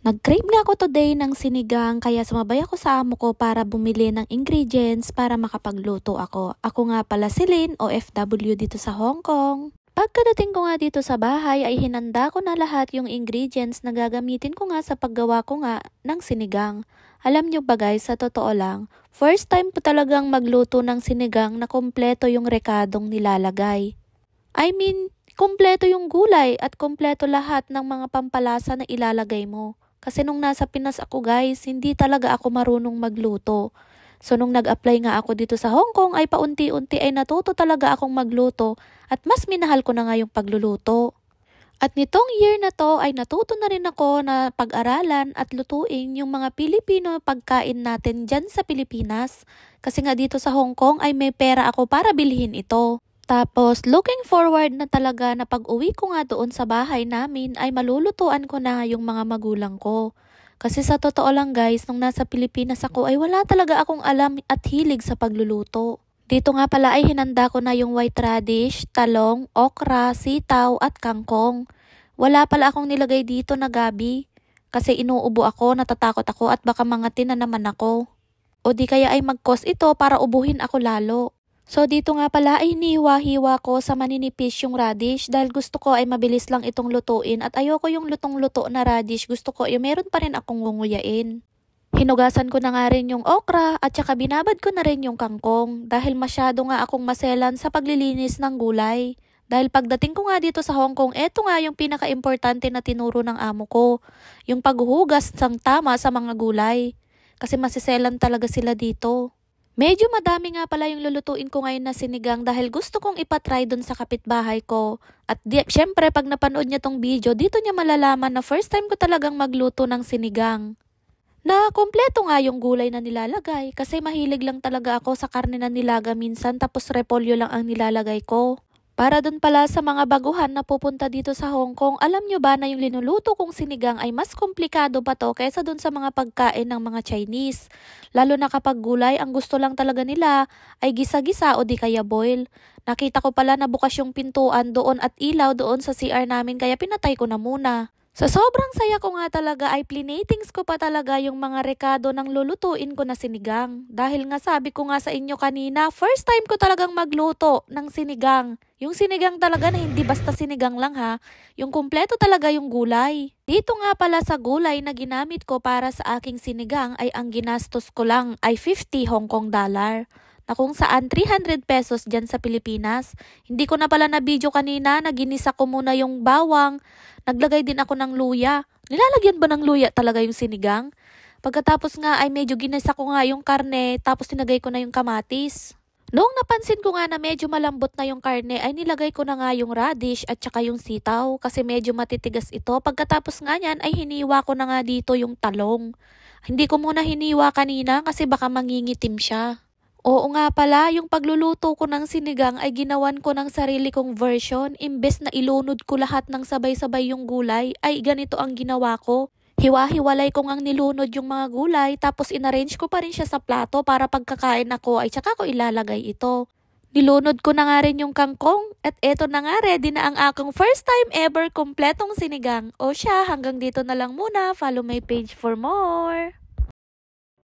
Nag-crave nga ako today ng sinigang kaya sumabay ako sa amo ko para bumili ng ingredients para makapagluto ako. Ako nga pala si Lynn, OFW dito sa Hong Kong. Pagkadating ko nga dito sa bahay ay hinanda ko na lahat yung ingredients na gagamitin ko nga sa paggawa ko nga ng sinigang. Alam nyo ba guys, sa totoo lang, first time ko talagang magluto ng sinigang na kompleto yung rekadong nilalagay. Kompleto yung gulay at kompleto lahat ng mga pampalasa na ilalagay mo. Kasi nung nasa Pinas ako guys, hindi talaga ako marunong magluto. So nung nag-apply nga ako dito sa Hong Kong ay paunti-unti ay natuto talaga akong magluto at mas minahal ko na nga yung pagluluto. At nitong year na to ay natuto na rin ako na pag-aralan at lutuin yung mga Pilipino pagkain natin dyan sa Pilipinas. Kasi nga dito sa Hong Kong ay may pera ako para bilhin ito. Tapos, looking forward na talaga na pag-uwi ko nga doon sa bahay namin ay malulutuan ko na yung mga magulang ko. Kasi sa totoo lang guys, nung nasa Pilipinas ako ay wala talaga akong alam at hilig sa pagluluto. Dito nga pala ay hinanda ko na yung white radish, talong, okra, sitaw at kangkong. Wala pala akong nilagay dito na gabi. Kasi inuubo ako, natatakot ako at baka mangatin na naman ako. O di kaya ay mag-cost ito para ubuhin ako lalo. So dito nga pala ay hiniwa-hiwa ko sa maninipis yung radish dahil gusto ko ay mabilis lang itong lutuin at ayoko yung lutong-luto na radish, gusto ko yung meron pa rin akong ngunguyain. Hinugasan ko na nga rin yung okra at saka binabad ko na rin yung kangkong dahil masyado nga akong maselan sa paglilinis ng gulay. Dahil pagdating ko nga dito sa Hong Kong, eto nga yung pinaka-importante na tinuro ng amo ko, yung paghuhugas ng tama sa mga gulay. Kasi masiselan talaga sila dito. Medyo madami nga pala yung lulutuin ko ngayon na sinigang dahil gusto kong ipatry dun sa kapitbahay ko. At syempre pag napanood niya tong video, dito niya malalaman na first time ko talagang magluto ng sinigang. Na kompleto nga yung gulay na nilalagay kasi mahilig lang talaga ako sa karne na nilaga minsan tapos repolyo lang ang nilalagay ko. Para dun pala sa mga baguhan na pupunta dito sa Hong Kong, alam nyo ba na yung linuluto kong sinigang ay mas komplikado pa to kaysa dun sa mga pagkain ng mga Chinese. Lalo na kapag gulay, ang gusto lang talaga nila ay gisa-gisa o di kaya boil. Nakita ko pala na bukas yung pintuan doon at ilaw doon sa CR namin kaya pinatay ko na muna. Sa sobrang saya ko nga talaga ay plinatings ko pa talaga yung mga rekado ng lulutuin ko na sinigang. Dahil nga sabi ko nga sa inyo kanina, first time ko talagang magluto ng sinigang. Yung sinigang talaga na hindi basta sinigang lang ha, yung kumpleto talaga yung gulay. Dito nga pala sa gulay na ginamit ko para sa aking sinigang ay ang ginastos ko lang ay 50 Hong Kong dollar. Na kung saan 300 pesos dyan sa Pilipinas. Hindi ko na pala na video kanina, naginisa ko muna yung bawang, naglagay din ako ng luya. Nilalagyan ba ng luya talaga yung sinigang? Pagkatapos nga ay medyo ginisa ko nga yung karne, tapos tinagay ko na yung kamatis. Noong napansin ko nga na medyo malambot na yung karne ay nilagay ko na nga yung radish at saka yung sitaw kasi medyo matitigas ito. Pagkatapos nga niyan ay hiniwa ko na nga dito yung talong. Hindi ko muna hiniwa kanina kasi baka mangingitim siya. Oo nga pala, yung pagluluto ko ng sinigang ay ginawan ko ng sarili kong version. Imbes na ilunod ko lahat ng sabay-sabay yung gulay, ay ganito ang ginawa ko. Hiwa-hiwalay ko ngang nilunod yung mga gulay tapos inarrange ko pa rin siya sa plato para pagkakain ako ay tsaka ko ilalagay ito. Nilunod ko na nga rin yung kangkong at eto na nga ready na ang akong first time ever kompletong sinigang. O siya, hanggang dito na lang muna. Follow my page for more.